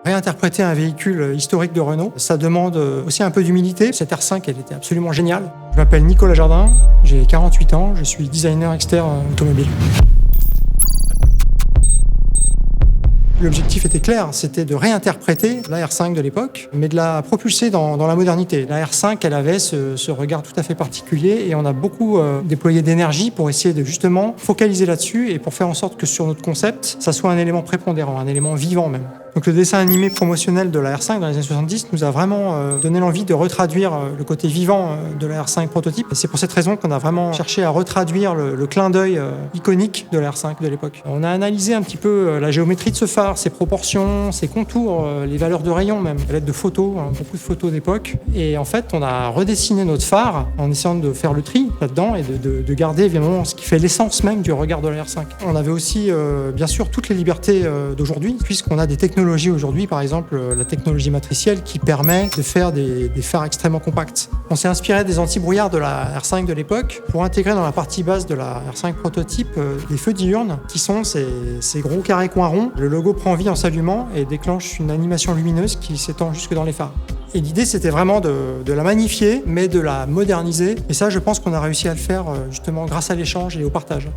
Réinterpréter un véhicule historique de Renault, ça demande aussi un peu d'humilité. Cette R5, elle était absolument géniale. Je m'appelle Nicolas Jardin, j'ai 48 ans, je suis designer externe automobile. L'objectif était clair, c'était de réinterpréter la R5 de l'époque, mais de la propulser dans la modernité. La R5, elle avait ce regard tout à fait particulier et on a beaucoup déployé d'énergie pour essayer de justement focaliser là-dessus et pour faire en sorte que sur notre concept, ça soit un élément prépondérant, un élément vivant même. Donc le dessin animé promotionnel de la R5 dans les années 70 nous a vraiment donné l'envie de retraduire le côté vivant de la R5 prototype. Et c'est pour cette raison qu'on a vraiment cherché à retraduire le clin d'œil iconique de la R5 de l'époque. On a analysé un petit peu la géométrie de ce phare, ses proportions, ses contours, les valeurs de rayon même, à l'aide de photos, beaucoup de photos d'époque. Et en fait, on a redessiné notre phare en essayant de faire le tri là-dedans et de garder évidemment ce qui fait l'essence même du regard de la R5. On avait aussi bien sûr toutes les libertés d'aujourd'hui, puisqu'on a des technologies aujourd'hui, par exemple la technologie matricielle qui permet de faire des phares extrêmement compacts. On s'est inspiré des anti-brouillards de la R5 de l'époque pour intégrer dans la partie basse de la R5 prototype des feux diurnes qui sont ces gros carrés coins ronds. Le logo prend vie en s'allumant et déclenche une animation lumineuse qui s'étend jusque dans les phares. Et l'idée, c'était vraiment de la magnifier, mais de la moderniser. Et ça, je pense qu'on a réussi à le faire justement grâce à l'échange et au partage.